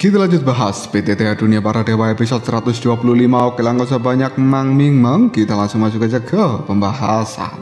Kita lanjut bahas PTTH Dunia Para Dewa episode 125. Oke lah, gak usah banyak mang-ming-mang, kita langsung masuk aja ke pembahasan.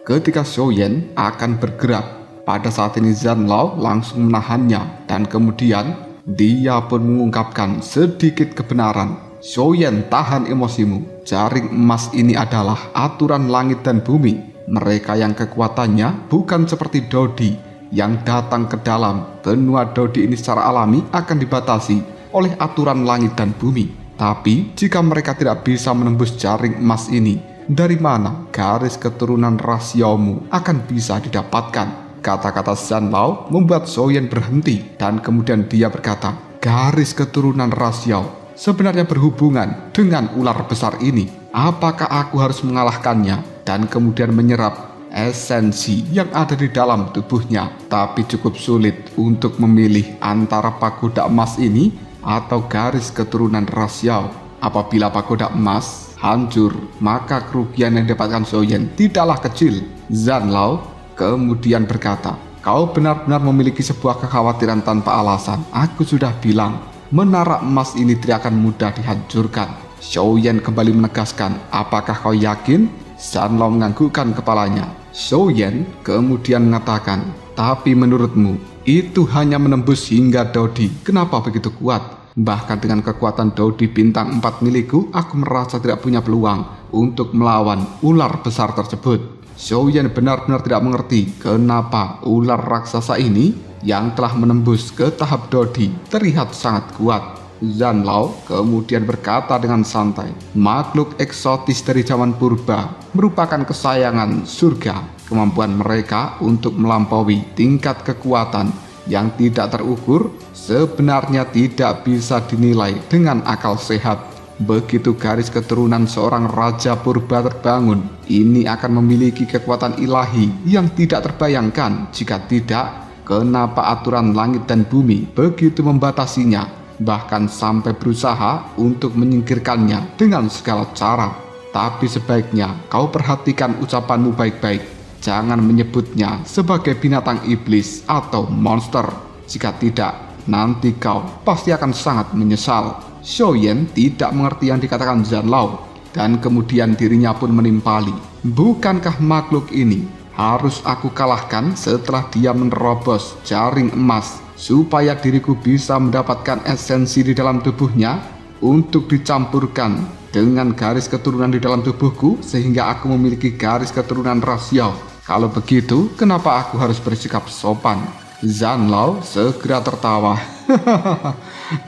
Ketika Xiaoyan akan bergerak, pada saat ini Zanlao langsung menahannya dan kemudian dia pun mengungkapkan sedikit kebenaran. Xiaoyan, tahan emosimu. Jaring emas ini adalah aturan langit dan bumi. Mereka yang kekuatannya bukan seperti Dodi yang datang ke dalam benua Dodi ini secara alami akan dibatasi oleh aturan langit dan bumi. Tapi jika mereka tidak bisa menembus jaring emas ini, dari mana garis keturunan rasiomu akan bisa didapatkan? Kata-kata Zanlao membuat Xiaoyan berhenti dan kemudian dia berkata, garis keturunan rasio sebenarnya berhubungan dengan ular besar ini. Apakah aku harus mengalahkannya dan kemudian menyerap esensi yang ada di dalam tubuhnya? Tapi cukup sulit untuk memilih antara pagoda emas ini atau garis keturunan rasio. Apabila pagoda emas hancur, maka kerugian yang didapatkan Xiaoyan tidaklah kecil. Zanlao kemudian berkata, kau benar-benar memiliki sebuah kekhawatiran tanpa alasan. Aku sudah bilang, menara emas ini tidak akan mudah dihancurkan. Xiaoyan kembali menegaskan, apakah kau yakin? Zanlao menganggukkan kepalanya. Xiaoyan kemudian mengatakan, tapi menurutmu itu hanya menembus hingga Dodi. Kenapa begitu kuat? Bahkan dengan kekuatan Dodi bintang 4 milikku, aku merasa tidak punya peluang untuk melawan ular besar tersebut. Xiaoyan benar-benar tidak mengerti kenapa ular raksasa ini yang telah menembus ke tahap Dodi terlihat sangat kuat. Zanlao kemudian berkata dengan santai, makhluk eksotis dari zaman purba merupakan kesayangan surga. Kemampuan mereka untuk melampaui tingkat kekuatan yang tidak terukur sebenarnya tidak bisa dinilai dengan akal sehat. Begitu garis keturunan seorang raja purba terbangun, ini akan memiliki kekuatan ilahi yang tidak terbayangkan. Jika tidak, kenapa aturan langit dan bumi begitu membatasinya, bahkan sampai berusaha untuk menyingkirkannya dengan segala cara? Tapi sebaiknya kau perhatikan ucapanmu baik-baik. Jangan menyebutnya sebagai binatang iblis atau monster. Jika tidak, nanti kau pasti akan sangat menyesal. Xiaoyan tidak mengerti yang dikatakan Zanlao dan kemudian dirinya pun menimpali. Bukankah makhluk ini harus aku kalahkan setelah dia menerobos jaring emas supaya diriku bisa mendapatkan esensi di dalam tubuhnya untuk dicampurkan dengan garis keturunan di dalam tubuhku sehingga aku memiliki garis keturunan rasio. Kalau begitu, kenapa aku harus bersikap sopan? Zanlao segera tertawa.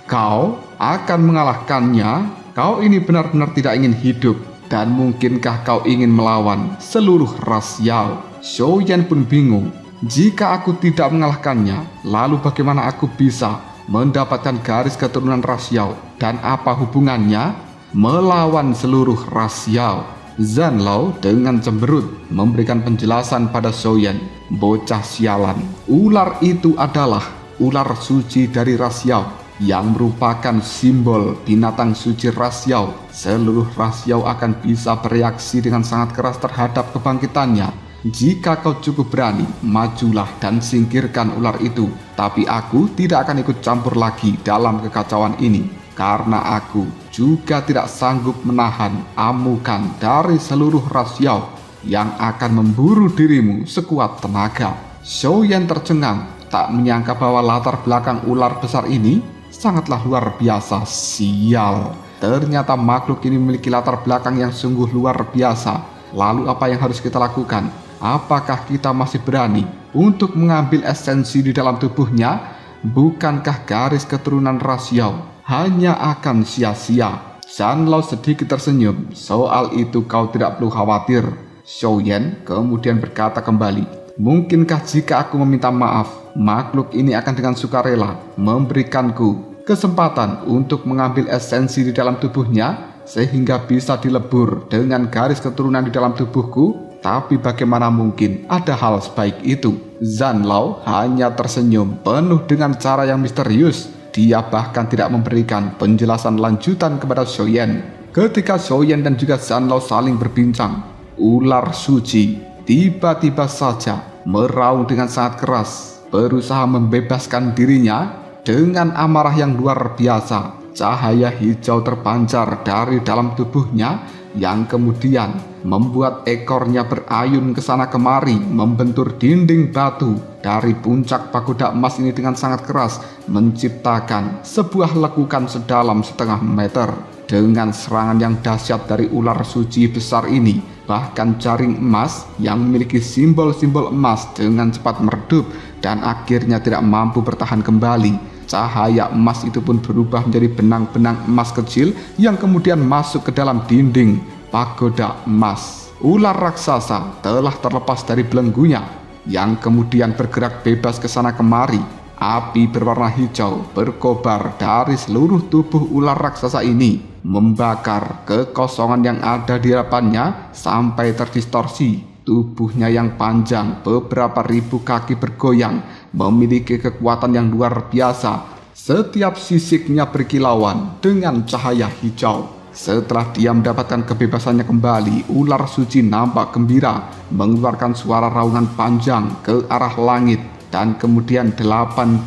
Kau akan mengalahkannya? Kau ini benar-benar tidak ingin hidup. Dan mungkinkah kau ingin melawan seluruh ras Yao? Xiaoyan pun bingung. Jika aku tidak mengalahkannya, lalu bagaimana aku bisa mendapatkan garis keturunan ras Yao? Dan apa hubungannya melawan seluruh ras Yao? Zanlao dengan cemberut memberikan penjelasan pada Xiaoyan. Bocah sialan, ular itu adalah ular suci dari ras Yao yang merupakan simbol binatang suci ras Yao. Seluruh ras Yao akan bisa bereaksi dengan sangat keras terhadap kebangkitannya. Jika kau cukup berani, majulah dan singkirkan ular itu. Tapi aku tidak akan ikut campur lagi dalam kekacauan ini, karena aku juga tidak sanggup menahan amukan dari seluruh ras Yao yang akan memburu dirimu sekuat tenaga. Xiaoyan tercengang, tak menyangka bahwa latar belakang ular besar ini sangatlah luar biasa. Sial, ternyata makhluk ini memiliki latar belakang yang sungguh luar biasa. Lalu apa yang harus kita lakukan? Apakah kita masih berani untuk mengambil esensi di dalam tubuhnya? Bukankah garis keturunan ras Yao hanya akan sia-sia? Zanlao sedikit tersenyum. Soal itu kau tidak perlu khawatir. Xiaoyan kemudian berkata kembali, mungkinkah jika aku meminta maaf, makhluk ini akan dengan sukarela memberikanku kesempatan untuk mengambil esensi di dalam tubuhnya sehingga bisa dilebur dengan garis keturunan di dalam tubuhku? Tapi bagaimana mungkin ada hal sebaik itu? Zanlao hanya tersenyum penuh dengan cara yang misterius. Dia bahkan tidak memberikan penjelasan lanjutan kepada Xiaoyan. Ketika Xiaoyan dan juga Zanlao saling berbincang, ular suci tiba-tiba saja meraung dengan sangat keras, berusaha membebaskan dirinya. Dengan amarah yang luar biasa, cahaya hijau terpancar dari dalam tubuhnya yang kemudian membuat ekornya berayun ke sana kemari, membentur dinding batu dari puncak pagoda emas ini dengan sangat keras, menciptakan sebuah lekukan sedalam setengah meter. Dengan serangan yang dahsyat dari ular suci besar ini, bahkan jaring emas yang memiliki simbol-simbol emas dengan cepat meredup dan akhirnya tidak mampu bertahan kembali. Cahaya emas itu pun berubah menjadi benang-benang emas kecil yang kemudian masuk ke dalam dinding pagoda emas. Ular raksasa telah terlepas dari belenggunya yang kemudian bergerak bebas ke sana kemari. Api berwarna hijau berkobar dari seluruh tubuh ular raksasa ini, membakar kekosongan yang ada di hadapannya sampai terdistorsi. Tubuhnya yang panjang beberapa ribu kaki bergoyang, memiliki kekuatan yang luar biasa. Setiap sisiknya berkilauan dengan cahaya hijau. Setelah dia mendapatkan kebebasannya kembali, ular suci nampak gembira, mengeluarkan suara raungan panjang ke arah langit. Dan kemudian 81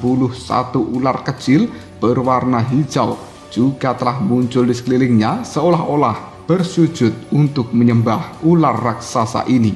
ular kecil berwarna hijau juga telah muncul di sekelilingnya, seolah-olah bersujud untuk menyembah ular raksasa ini.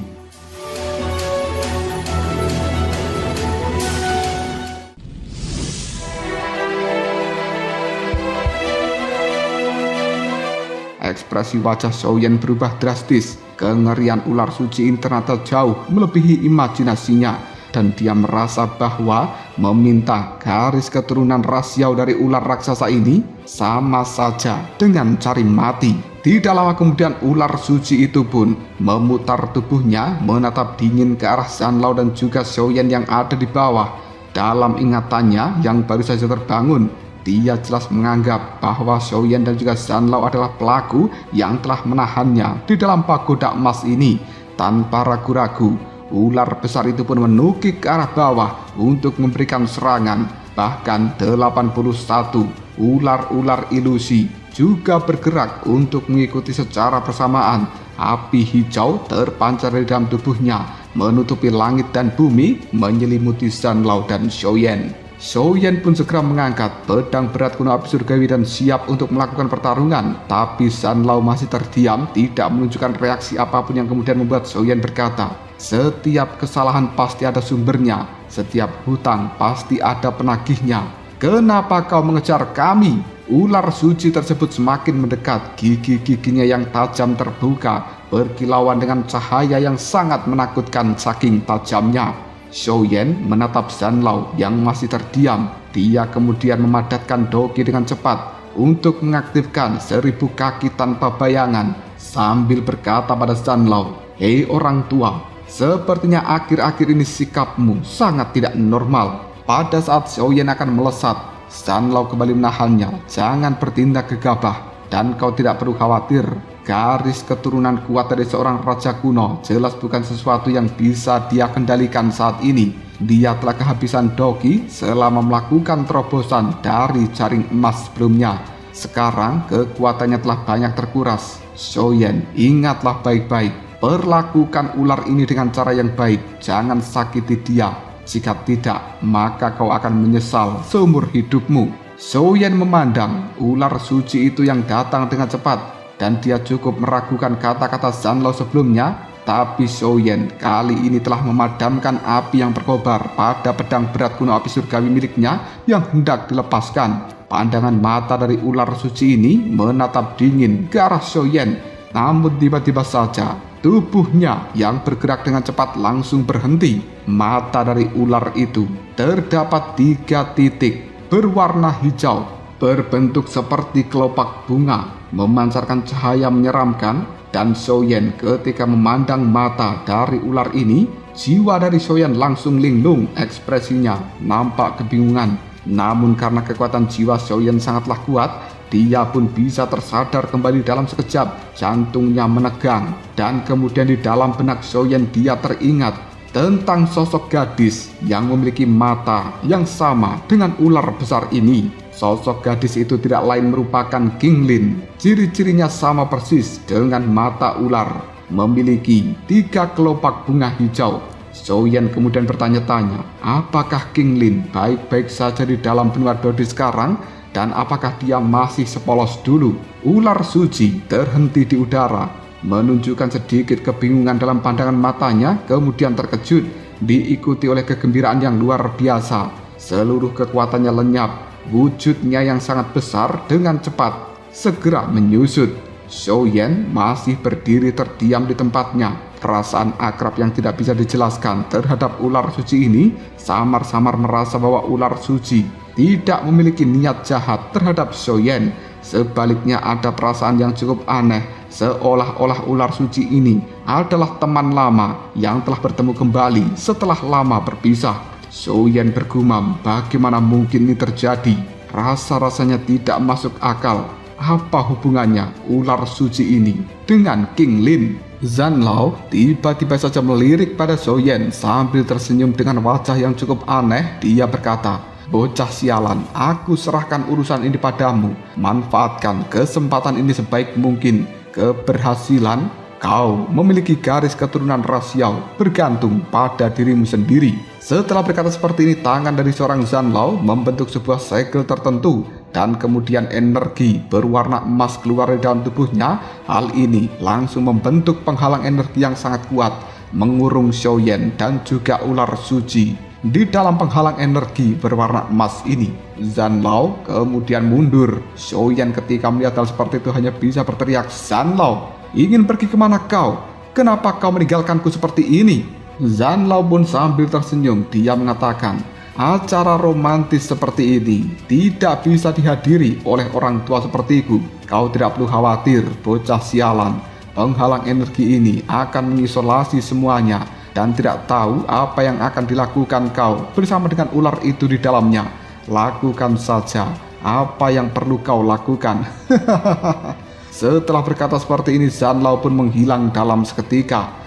Ekspresi wajah Xiaoyan berubah drastis. Kengerian ular suci ini ternyata jauh melebihi imajinasinya, dan dia merasa bahwa meminta garis keturunan rasiau dari ular raksasa ini sama saja dengan cari mati. Tidak lama kemudian ular suci itu pun memutar tubuhnya menatap dingin ke arah Zanlao dan juga Xiaoyan yang ada di bawah. Dalam ingatannya yang baru saja terbangun, dia jelas menganggap bahwa Xiaoyan dan juga Zanlao adalah pelaku yang telah menahannya di dalam pagoda emas ini. Tanpa ragu-ragu, ular besar itu pun menukik ke arah bawah untuk memberikan serangan. Bahkan 81 ular-ular ilusi juga bergerak untuk mengikuti secara bersamaan. Api hijau terpancar dari dalam tubuhnya, menutupi langit dan bumi, menyelimuti Zanlao dan Xiaoyan. Xiaoyan pun segera mengangkat pedang berat kuno api surgawi dan siap untuk melakukan pertarungan. Tapi Zanlao masih terdiam, tidak menunjukkan reaksi apapun, yang kemudian membuat Xiaoyan berkata, "Setiap kesalahan pasti ada sumbernya, setiap hutang pasti ada penagihnya. Kenapa kau mengejar kami?" Ular suci tersebut semakin mendekat, gigi-giginya yang tajam terbuka, berkilauan dengan cahaya yang sangat menakutkan saking tajamnya. Xiaoyan menatap Zanlao yang masih terdiam. Dia kemudian memadatkan doki dengan cepat untuk mengaktifkan 1000 kaki tanpa bayangan, sambil berkata pada Zanlao, "Hei orang tua, sepertinya akhir-akhir ini sikapmu sangat tidak normal." Pada saat Xiaoyan akan melesat, Zanlao kembali menahannya. "Jangan bertindak gegabah, dan kau tidak perlu khawatir. Garis keturunan kuat dari seorang raja kuno jelas bukan sesuatu yang bisa dia kendalikan saat ini. Dia telah kehabisan doki selama melakukan terobosan dari jaring emas sebelumnya. Sekarang kekuatannya telah banyak terkuras. Xiaoyan, ingatlah baik-baik. Perlakukan ular ini dengan cara yang baik. Jangan sakiti dia. Jika tidak, maka kau akan menyesal seumur hidupmu." Xiaoyan memandang ular suci itu yang datang dengan cepat, dan dia cukup meragukan kata-kata Zanlao sebelumnya. Tapi Xiaoyan kali ini telah memadamkan api yang berkobar pada pedang berat kuno api surgawi miliknya yang hendak dilepaskan. Pandangan mata dari ular suci ini menatap dingin ke arah Xiaoyan. Namun tiba-tiba saja tubuhnya yang bergerak dengan cepat langsung berhenti. Mata dari ular itu terdapat 3 titik berwarna hijau, berbentuk seperti kelopak bunga, memancarkan cahaya menyeramkan. Dan Xiaoyan ketika memandang mata dari ular ini, jiwa dari Xiaoyan langsung linglung, ekspresinya nampak kebingungan. Namun karena kekuatan jiwa Xiaoyan sangatlah kuat, dia pun bisa tersadar kembali dalam sekejap. Jantungnya menegang, dan kemudian di dalam benak Xiaoyan dia teringat tentang sosok gadis yang memiliki mata yang sama dengan ular besar ini. Sosok gadis itu tidak lain merupakan King Lin. Ciri-cirinya sama persis dengan mata ular, memiliki 3 kelopak bunga hijau. Xiaoyan kemudian bertanya-tanya, apakah King Lin baik-baik saja di dalam benua Dodi sekarang, dan apakah dia masih sepolos dulu? Ular suci terhenti di udara, menunjukkan sedikit kebingungan dalam pandangan matanya, kemudian terkejut, diikuti oleh kegembiraan yang luar biasa. Seluruh kekuatannya lenyap, wujudnya yang sangat besar dengan cepat segera menyusut. Xiaoyan masih berdiri terdiam di tempatnya. Perasaan akrab yang tidak bisa dijelaskan terhadap ular suci ini samar-samar merasa bahwa ular suci tidak memiliki niat jahat terhadap Xiaoyan. Sebaliknya ada perasaan yang cukup aneh, seolah-olah ular suci ini adalah teman lama yang telah bertemu kembali setelah lama berpisah. Xiaoyan bergumam, bagaimana mungkin ini terjadi? Rasa-rasanya tidak masuk akal. Apa hubungannya ular suci ini dengan King Lin? Zanlao tiba-tiba saja melirik pada Xiaoyan sambil tersenyum dengan wajah yang cukup aneh. Dia berkata, bocah sialan, aku serahkan urusan ini padamu. Manfaatkan kesempatan ini sebaik mungkin. Keberhasilan kau memiliki garis keturunan rasial bergantung pada dirimu sendiri. Setelah berkata seperti ini, tangan dari seorang Zanlao membentuk sebuah segel tertentu dan kemudian energi berwarna emas keluar dari dalam tubuhnya. Hal ini langsung membentuk penghalang energi yang sangat kuat, mengurung Xiaoyan dan juga ular suci di dalam penghalang energi berwarna emas ini. Zanlao kemudian mundur. Xiaoyan ketika melihat hal seperti itu hanya bisa berteriak, Zanlao, ingin pergi kemana kau? Kenapa kau meninggalkanku seperti ini? Zanlao pun sambil tersenyum, dia mengatakan, acara romantis seperti ini tidak bisa dihadiri oleh orang tua sepertiku. Kau tidak perlu khawatir, bocah sialan. Penghalang energi ini akan mengisolasi semuanya dan tidak tahu apa yang akan dilakukan kau bersama dengan ular itu di dalamnya. Lakukan saja apa yang perlu kau lakukan. Setelah berkata seperti ini, Zanlao pun menghilang dalam seketika.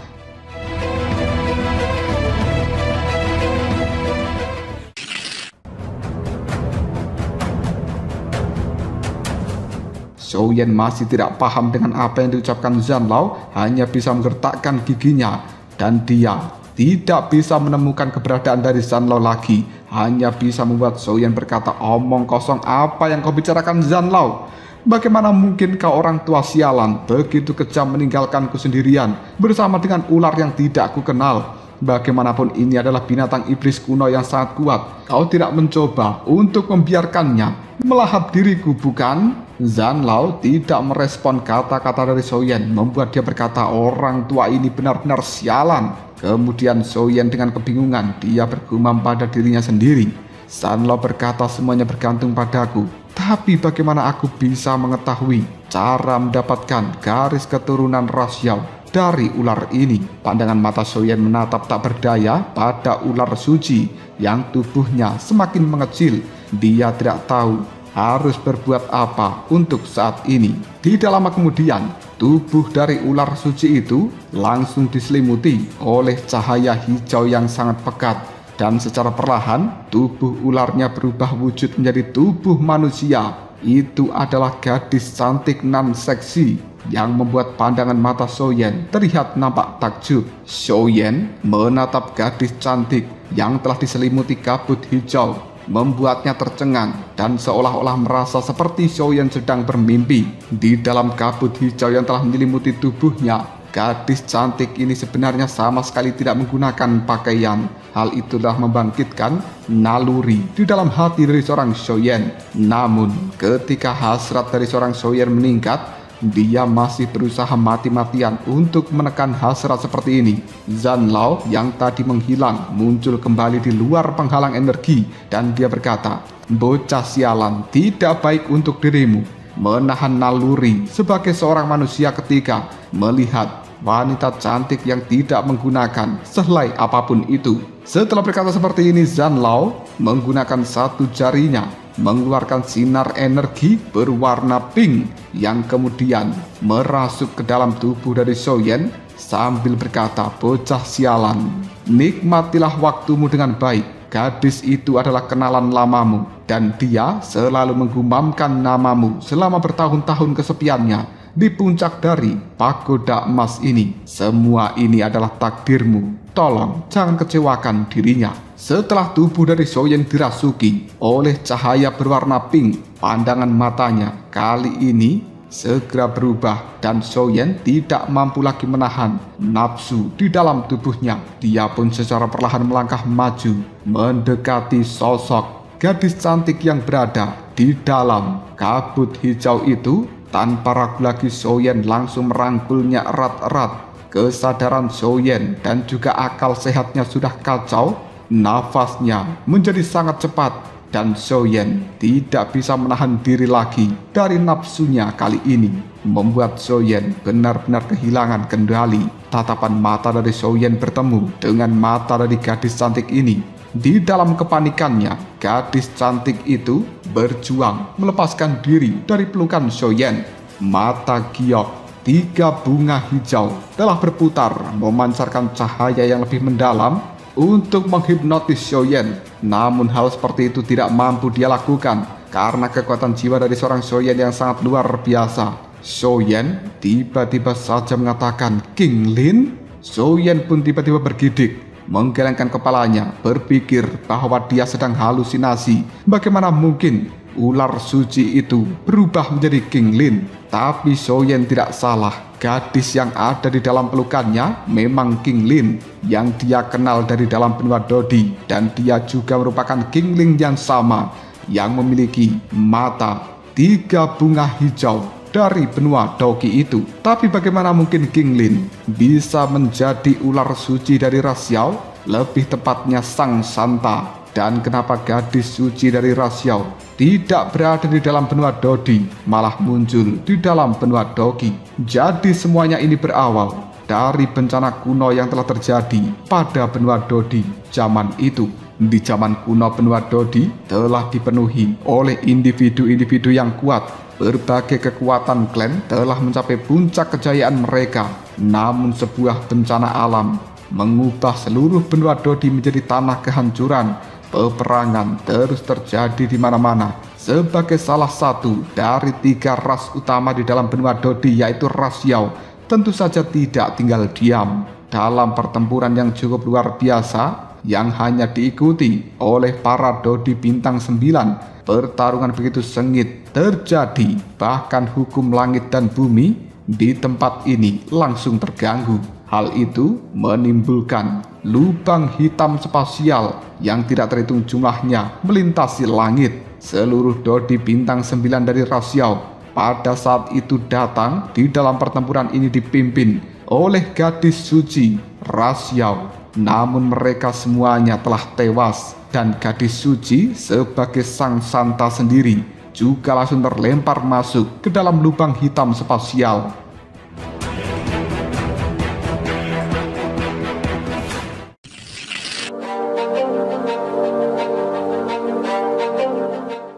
Xiaoyan masih tidak paham dengan apa yang diucapkan Zanlao, hanya bisa menggertakkan giginya, dan dia tidak bisa menemukan keberadaan dari Zanlao lagi. Hanya bisa membuat Xiaoyan berkata, omong kosong, apa yang kau bicarakan Zanlao? Bagaimana mungkin kau orang tua sialan begitu kejam meninggalkanku sendirian bersama dengan ular yang tidak ku kenal? Bagaimanapun ini adalah binatang iblis kuno yang sangat kuat. Kau tidak mencoba untuk membiarkannya melahap diriku, bukan? Zanlao tidak merespon kata-kata dari Xiaoyan, membuat dia berkata, orang tua ini benar-benar sialan. Kemudian Xiaoyan dengan kebingungan, dia bergumam pada dirinya sendiri. Zanlao berkata, semuanya bergantung padaku. Tapi bagaimana aku bisa mengetahui cara mendapatkan garis keturunan rasial dari ular ini? Pandangan mata Xiaoyan menatap tak berdaya pada ular suci yang tubuhnya semakin mengecil. Dia tidak tahu harus berbuat apa untuk saat ini. Tidak lama kemudian, tubuh dari ular suci itu langsung diselimuti oleh cahaya hijau yang sangat pekat, dan secara perlahan tubuh ularnya berubah wujud menjadi tubuh manusia. Itu adalah gadis cantik nan seksi yang membuat pandangan mata Xiaoyan terlihat nampak takjub. Xiaoyan menatap gadis cantik yang telah diselimuti kabut hijau, membuatnya tercengang dan seolah-olah merasa seperti Xiaoyan sedang bermimpi. Di dalam kabut hijau yang telah menyelimuti tubuhnya, gadis cantik ini sebenarnya sama sekali tidak menggunakan pakaian. Hal itulah membangkitkan naluri di dalam hati dari seorang Xiaoyan. Namun ketika hasrat dari seorang Xiaoyan meningkat, dia masih berusaha mati-matian untuk menekan hasrat seperti ini. Zanlao yang tadi menghilang muncul kembali di luar penghalang energi, dan dia berkata, bocah sialan, tidak baik untuk dirimu menahan naluri sebagai seorang manusia ketika melihat wanita cantik yang tidak menggunakan sehelai apapun itu. Setelah berkata seperti ini, Zanlao menggunakan satu jarinya mengeluarkan sinar energi berwarna pink yang kemudian merasuk ke dalam tubuh dari Xiaoyan sambil berkata, bocah sialan, nikmatilah waktumu dengan baik. gadis itu adalah kenalan lamamu, dan dia selalu menggumamkan namamu selama bertahun-tahun kesepiannya di puncak dari pagoda emas ini. Semua ini adalah takdirmu. Tolong jangan kecewakan dirinya. Setelah tubuh dari Soyen dirasuki oleh cahaya berwarna pink, pandangan matanya kali ini segera berubah dan Soyen tidak mampu lagi menahan nafsu di dalam tubuhnya. Dia pun secara perlahan melangkah maju mendekati sosok gadis cantik yang berada di dalam kabut hijau itu. Tanpa ragu lagi Soyen langsung merangkulnya erat-erat. Kesadaran Soyen dan juga akal sehatnya sudah kacau. Nafasnya menjadi sangat cepat dan Soyen tidak bisa menahan diri lagi dari nafsunya kali ini, membuat Soyen benar-benar kehilangan kendali. Tatapan mata dari Soyen bertemu dengan mata dari gadis cantik ini. Di dalam kepanikannya, gadis cantik itu berjuang melepaskan diri dari pelukan Soyen. Mata giok 3 bunga hijau telah berputar memancarkan cahaya yang lebih mendalam untuk menghipnotis Soyen. Namun hal seperti itu tidak mampu dia lakukan karena kekuatan jiwa dari seorang Soyen yang sangat luar biasa. Soyen tiba-tiba saja mengatakan, "King Lin." Soyen pun tiba-tiba bergidik, menggelengkan kepalanya, berpikir bahwa dia sedang halusinasi. Bagaimana mungkin ular suci itu berubah menjadi King Lin? Tapi Soyen tidak salah. Gadis yang ada di dalam pelukannya memang King Lin yang dia kenal dari dalam benua Dodi, dan dia juga merupakan King Lin yang sama yang memiliki mata 3 bunga hijau dari benua Doki itu. Tapi bagaimana mungkin King Lin bisa menjadi ular suci dari ras Yao, lebih tepatnya Sang Santa? Dan kenapa gadis suci dari ras Yao tidak berada di dalam benua Dodi, malah muncul di dalam benua Doki? Jadi semuanya ini berawal dari bencana kuno yang telah terjadi pada benua Dodi zaman itu. Di zaman kuno benua Dodi telah dipenuhi oleh individu-individu yang kuat. Berbagai kekuatan klan telah mencapai puncak kejayaan mereka. Namun sebuah bencana alam mengubah seluruh benua Dodi menjadi tanah kehancuran. Peperangan terus terjadi di mana-mana. Sebagai salah satu dari 3 ras utama di dalam benua Dodi, yaitu ras Yao, tentu saja tidak tinggal diam dalam pertempuran yang cukup luar biasa yang hanya diikuti oleh para Dodi bintang 9. Pertarungan begitu sengit terjadi, bahkan hukum langit dan bumi di tempat ini langsung terganggu. Hal itu menimbulkan lubang hitam spasial yang tidak terhitung jumlahnya melintasi langit. Seluruh Dodi bintang 9 dari ras Yao pada saat itu datang di dalam pertempuran ini dipimpin oleh gadis suci ras Yao. Namun mereka semuanya telah tewas, dan gadis suci sebagai Sang Santa sendiri juga langsung terlempar masuk ke dalam lubang hitam spasial.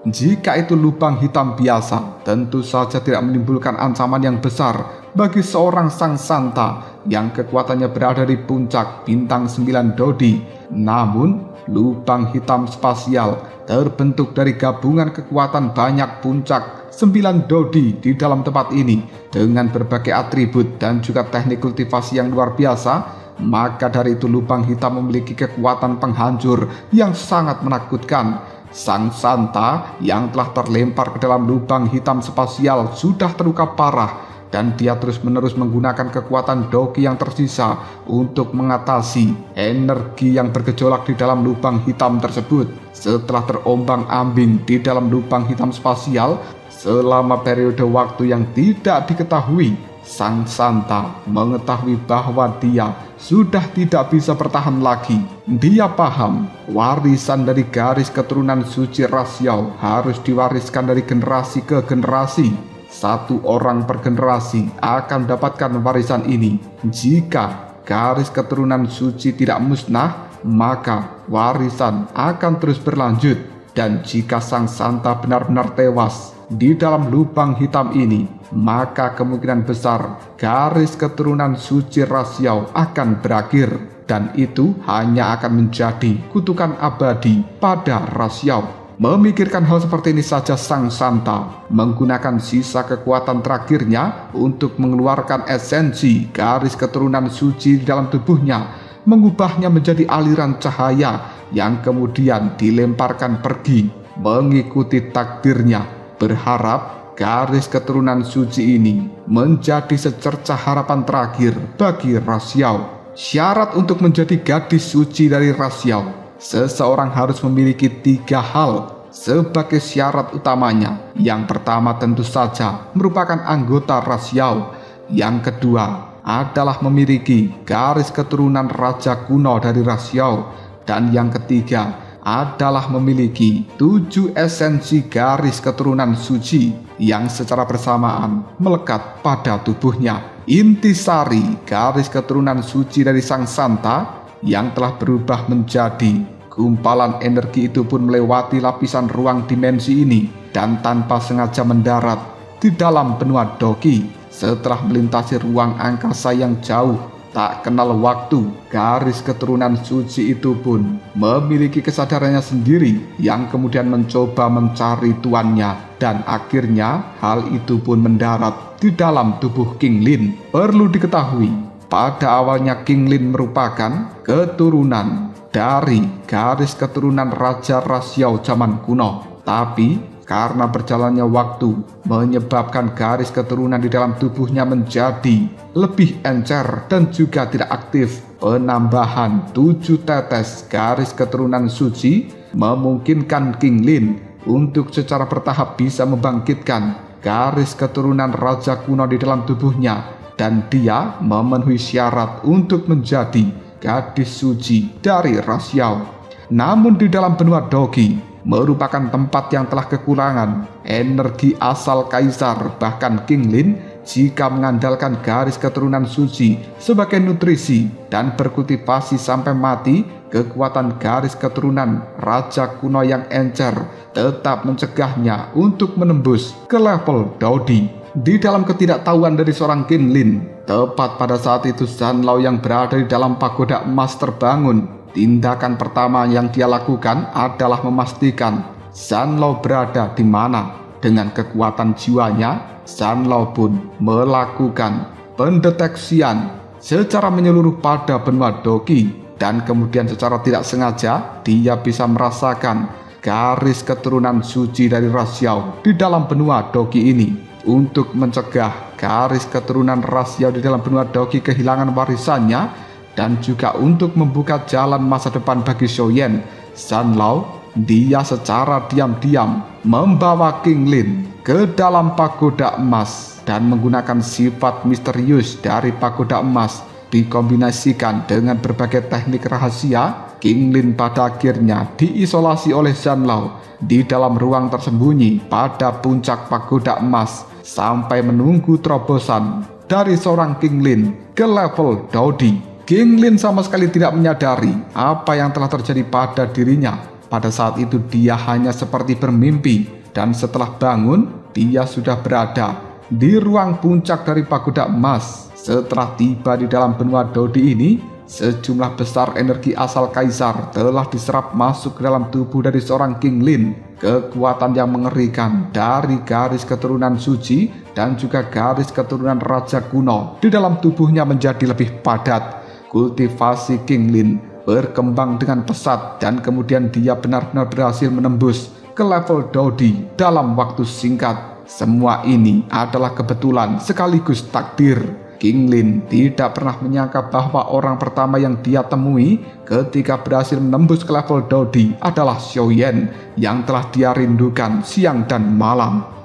Jika itu lubang hitam biasa, tentu saja tidak menimbulkan ancaman yang besar bagi seorang Sang Santa yang kekuatannya berada di puncak bintang 9 Dodi. Namun, lubang hitam spasial terbentuk dari gabungan kekuatan banyak puncak 9 Dodi di dalam tempat ini dengan berbagai atribut dan juga teknik kultivasi yang luar biasa. Maka dari itu lubang hitam memiliki kekuatan penghancur yang sangat menakutkan. Sang Santa yang telah terlempar ke dalam lubang hitam spasial sudah terluka parah, dan dia terus-menerus menggunakan kekuatan Doki yang tersisa untuk mengatasi energi yang bergejolak di dalam lubang hitam tersebut. Setelah terombang-ambing di dalam lubang hitam spasial selama periode waktu yang tidak diketahui, Sang Santa mengetahui bahwa dia sudah tidak bisa bertahan lagi. Dia paham warisan dari garis keturunan suci ras Yao harus diwariskan dari generasi ke generasi. 1 orang per generasi akan mendapatkan warisan ini. Jika garis keturunan suci tidak musnah, maka warisan akan terus berlanjut. Dan jika Sang Santa benar-benar tewas di dalam lubang hitam ini, maka kemungkinan besar garis keturunan suci ras Yao akan berakhir. dan itu hanya akan menjadi kutukan abadi pada Rasyau. Memikirkan hal seperti ini saja, sang Santa menggunakan sisa kekuatan terakhirnya untuk mengeluarkan esensi garis keturunan suci di dalam tubuhnya, mengubahnya menjadi aliran cahaya yang kemudian dilemparkan pergi mengikuti takdirnya, berharap garis keturunan suci ini menjadi secercah harapan terakhir bagi Rasyau. Syarat untuk menjadi gadis suci dari Rasyau, seseorang harus memiliki 3 hal sebagai syarat utamanya. Yang pertama tentu saja merupakan anggota Rasyau. Yang kedua adalah memiliki garis keturunan raja kuno dari Rasyau. Dan yang ketiga adalah memiliki 7 esensi garis keturunan suci yang secara bersamaan melekat pada tubuhnya. Intisari garis keturunan suci dari sang Santa yang telah berubah menjadi gumpalan energi itu pun melewati lapisan ruang dimensi ini dan tanpa sengaja mendarat di dalam benua Doki. Setelah melintasi ruang angkasa yang jauh, tak kenal waktu, garis keturunan suci itu pun memiliki kesadarannya sendiri yang kemudian mencoba mencari tuannya, dan akhirnya hal itu pun mendarat di dalam tubuh King Lin. Perlu diketahui, pada awalnya King Lin merupakan keturunan dari garis keturunan Raja Rasyau zaman kuno, tapi karena berjalannya waktu menyebabkan garis keturunan di dalam tubuhnya menjadi lebih encer dan juga tidak aktif. Penambahan 7 tetes garis keturunan suci memungkinkan King Lin untuk secara bertahap bisa membangkitkan garis keturunan raja kuno di dalam tubuhnya, dan dia memenuhi syarat untuk menjadi gadis suci dari Rasyau. Namun di dalam benua Doki merupakan tempat yang telah kekurangan energi asal kaisar, bahkan King Lin jika mengandalkan garis keturunan suci sebagai nutrisi dan berkultivasi sampai mati, kekuatan garis keturunan raja kuno yang encer tetap mencegahnya untuk menembus ke level Dodi. Di dalam ketidaktahuan dari seorang King Lin, tepat pada saat itu Zanlao yang berada di dalam pagoda emas terbangun. Tindakan pertama yang dia lakukan adalah memastikan Zanlao berada di mana. Dengan kekuatan jiwanya, Zanlao pun melakukan pendeteksian secara menyeluruh pada benua Doki, dan kemudian secara tidak sengaja dia bisa merasakan garis keturunan suci dari Rasyau di dalam benua Doki ini. Untuk mencegah garis keturunan Rasyau di dalam benua Doki kehilangan warisannya, dan juga untuk membuka jalan masa depan bagi Xiaoyan, Zanlao dia secara diam-diam membawa King Lin ke dalam pagoda emas dan menggunakan sifat misterius dari pagoda emas dikombinasikan dengan berbagai teknik rahasia. King Lin pada akhirnya diisolasi oleh Zanlao di dalam ruang tersembunyi pada puncak pagoda emas sampai menunggu terobosan dari seorang King Lin ke level Dodi. King Lin sama sekali tidak menyadari apa yang telah terjadi pada dirinya. Pada saat itu dia hanya seperti bermimpi, dan setelah bangun dia sudah berada di ruang puncak dari pagoda emas. Setelah tiba di dalam benua Dodi ini, sejumlah besar energi asal kaisar telah diserap masuk ke dalam tubuh dari seorang King Lin. Kekuatan yang mengerikan dari garis keturunan suci dan juga garis keturunan raja kuno di dalam tubuhnya menjadi lebih padat. Kultivasi King Lin berkembang dengan pesat, dan kemudian dia benar-benar berhasil menembus ke level Dodi dalam waktu singkat. Semua ini adalah kebetulan sekaligus takdir. King Lin tidak pernah menyangka bahwa orang pertama yang dia temui ketika berhasil menembus ke level Dodi adalah Xiaoyan yang telah dia rindukan siang dan malam.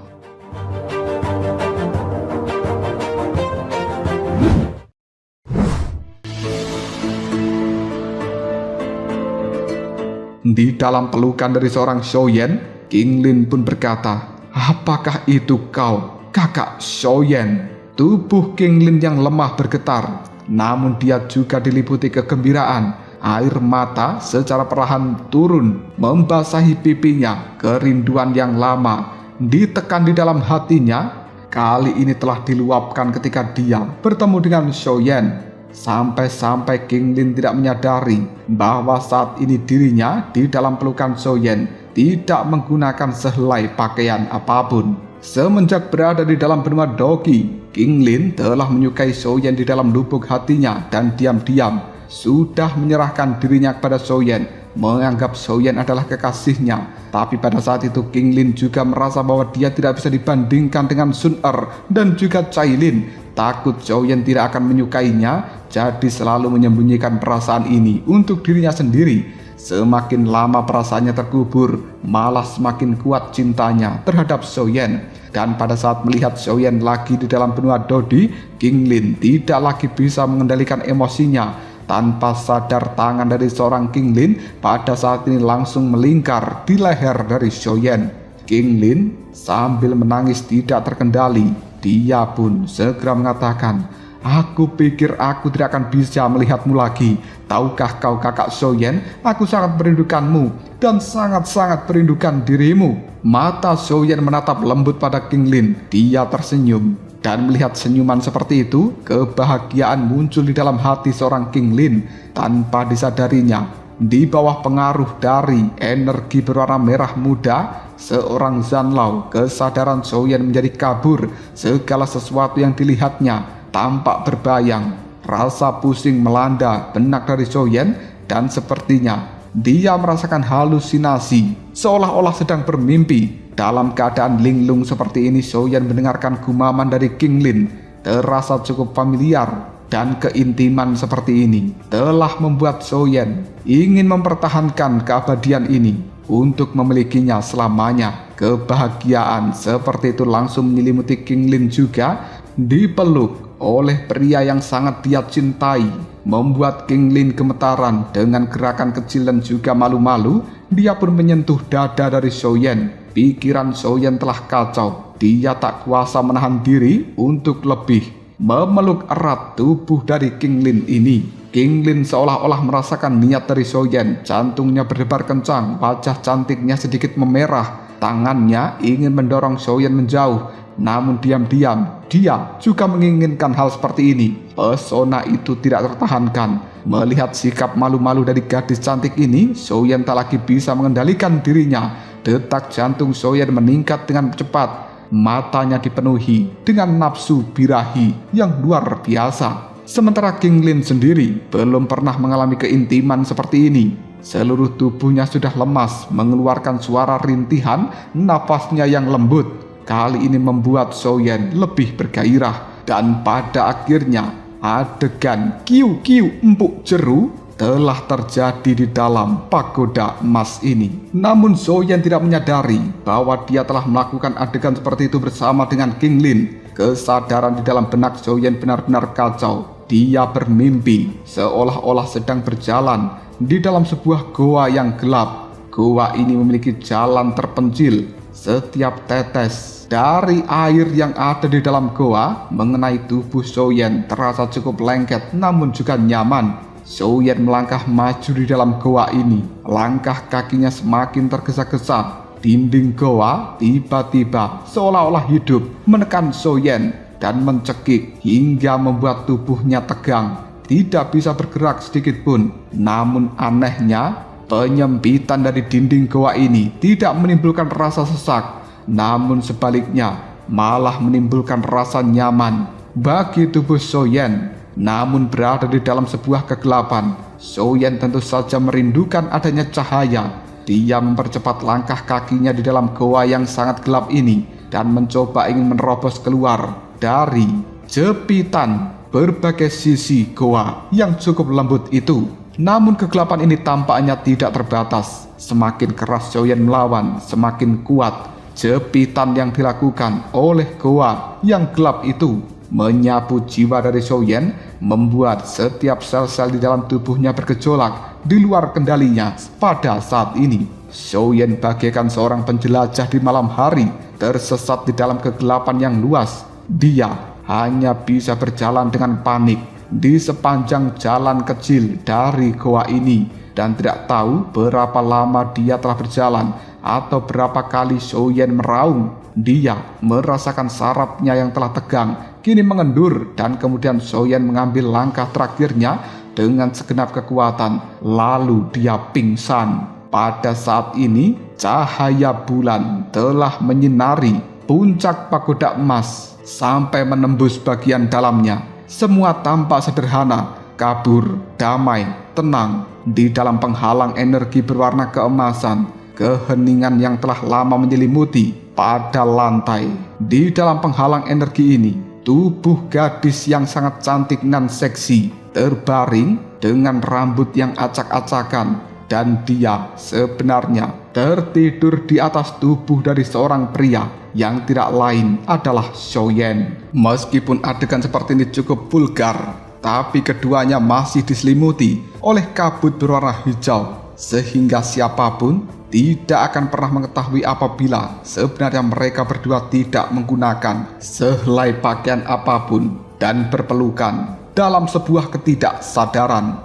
Di dalam pelukan dari seorang Xiaoyan, King Lin pun berkata, "Apakah itu kau, kakak Xiaoyan?" Tubuh King Lin yang lemah bergetar, namun dia juga diliputi kegembiraan. Air mata secara perlahan turun membasahi pipinya. Kerinduan yang lama ditekan di dalam hatinya, kali ini telah diluapkan ketika dia bertemu dengan Xiaoyan. Sampai-sampai King Lin tidak menyadari bahwa saat ini dirinya di dalam pelukan Soyen tidak menggunakan sehelai pakaian apapun. Semenjak berada di dalam benua Dogi, King Lin telah menyukai Soyen di dalam lubuk hatinya dan diam-diam sudah menyerahkan dirinya kepada Soyen, menganggap Soyen adalah kekasihnya. Tapi pada saat itu King Lin juga merasa bahwa dia tidak bisa dibandingkan dengan Sun Er dan juga Cai Lin. Takut Soyen tidak akan menyukainya, jadi selalu menyembunyikan perasaan ini untuk dirinya sendiri. Semakin lama perasaannya terkubur, malah semakin kuat cintanya terhadap Soyen. Dan pada saat melihat Soyen lagi di dalam benua Dodi, King Lin tidak lagi bisa mengendalikan emosinya. Tanpa sadar tangan dari seorang King Lin pada saat ini langsung melingkar di leher dari Soyen. King Lin sambil menangis tidak terkendali, dia pun segera mengatakan, "Aku pikir aku tidak akan bisa melihatmu lagi. Tahukah kau kakak Soyen, aku sangat merindukanmu dan sangat-sangat merindukan dirimu." Mata Soyen menatap lembut pada King Lin. Dia tersenyum. Dan melihat senyuman seperti itu, kebahagiaan muncul di dalam hati seorang King Lin tanpa disadarinya. Di bawah pengaruh dari energi berwarna merah muda seorang Zanlao, kesadaran Soyen menjadi kabur. Segala sesuatu yang dilihatnya tampak berbayang. Rasa pusing melanda benak dari Soyen dan sepertinya dia merasakan halusinasi, seolah-olah sedang bermimpi. Dalam keadaan linglung seperti ini, Soyen mendengarkan gumaman dari King Lin. Terasa cukup familiar, dan keintiman seperti ini telah membuat Soyen ingin mempertahankan keabadian ini untuk memilikinya selamanya. Kebahagiaan seperti itu langsung menyelimuti King Lin juga. Dipeluk oleh pria yang sangat dia cintai, membuat King Lin gemetaran. Dengan gerakan kecil dan juga malu-malu, dia pun menyentuh dada dari Soyen. Pikiran Soyen telah kacau. Dia tak kuasa menahan diri untuk lebih memeluk erat tubuh dari King Lin ini. King Lin seolah-olah merasakan niat dari Soyen. Jantungnya berdebar kencang, wajah cantiknya sedikit memerah. Tangannya ingin mendorong Soyen menjauh. Namun diam-diam dia juga menginginkan hal seperti ini. Pesona itu tidak tertahankan. Melihat sikap malu-malu dari gadis cantik ini, Soyen tak lagi bisa mengendalikan dirinya. Detak jantung Soyen meningkat dengan cepat. Matanya dipenuhi dengan nafsu birahi yang luar biasa. Sementara King Lin sendiri belum pernah mengalami keintiman seperti ini. Seluruh tubuhnya sudah lemas, mengeluarkan suara rintihan, nafasnya yang lembut. Kali ini membuat Soyen lebih bergairah. Dan pada akhirnya adegan kiu-kiu empuk jeru telah terjadi di dalam pagoda emas ini. Namun Soyen tidak menyadari bahwa dia telah melakukan adegan seperti itu bersama dengan King Lin. Kesadaran di dalam benak Soyen benar-benar kacau. Dia bermimpi seolah-olah sedang berjalan di dalam sebuah goa yang gelap. Goa ini memiliki jalan terpencil. Setiap tetes dari air yang ada di dalam goa mengenai tubuh Soyen terasa cukup lengket namun juga nyaman. Soyen melangkah maju di dalam goa ini. Langkah kakinya semakin tergesa-gesa. Dinding goa tiba-tiba seolah-olah hidup menekan Soyen dan mencekik hingga membuat tubuhnya tegang. Tidak bisa bergerak sedikit pun. Namun anehnya, penyempitan dari dinding goa ini tidak menimbulkan rasa sesak. Namun sebaliknya malah menimbulkan rasa nyaman bagi tubuh Soyen. Namun berada di dalam sebuah kegelapan, Soyen tentu saja merindukan adanya cahaya. Dia mempercepat langkah kakinya di dalam goa yang sangat gelap ini dan mencoba ingin menerobos keluar dari jepitan berbagai sisi goa yang cukup lembut itu. Namun kegelapan ini tampaknya tidak terbatas. Semakin keras Soyen melawan, semakin kuat jepitan yang dilakukan oleh goa yang gelap itu. Menyapu jiwa dari Soyen, membuat setiap sel-sel di dalam tubuhnya bergejolak di luar kendalinya. Pada saat ini, Soyen bagaikan seorang penjelajah di malam hari, tersesat di dalam kegelapan yang luas. Dia hanya bisa berjalan dengan panik di sepanjang jalan kecil dari goa ini, dan tidak tahu berapa lama dia telah berjalan atau berapa kali Soyen meraung Dia merasakan sarafnya yang telah tegang kini mengendur, dan kemudian Soyen mengambil langkah terakhirnya dengan segenap kekuatan. Lalu dia pingsan. Pada saat ini cahaya bulan telah menyinari puncak pagoda emas sampai menembus bagian dalamnya. Semua tampak sederhana, kabur, damai, tenang di dalam penghalang energi berwarna keemasan. Keheningan yang telah lama menyelimuti pada lantai. Di dalam penghalang energi ini, tubuh gadis yang sangat cantik dan seksi terbaring dengan rambut yang acak-acakan, dan dia sebenarnya tertidur di atas tubuh dari seorang pria yang tidak lain adalah Soyen. Meskipun adegan seperti ini cukup vulgar, tapi keduanya masih diselimuti oleh kabut berwarna hijau, sehingga siapapun tidak akan pernah mengetahui apabila sebenarnya mereka berdua tidak menggunakan sehelai pakaian apapun dan berpelukan dalam sebuah ketidaksadaran.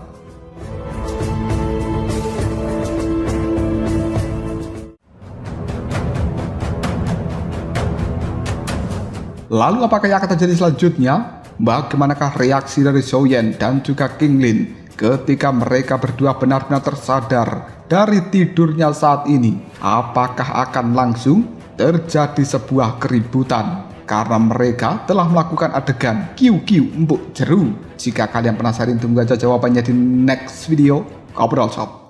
Lalu apakah yang akan terjadi selanjutnya? Bagaimanakah reaksi dari Soyen dan juga King Lin ketika mereka berdua benar-benar tersadar dari tidurnya saat ini? Apakah akan langsung terjadi sebuah keributan karena mereka telah melakukan adegan kiu-kiu empuk jeru? Jika kalian penasaran, tunggu aja jawabannya di next video Ngobrol Shop.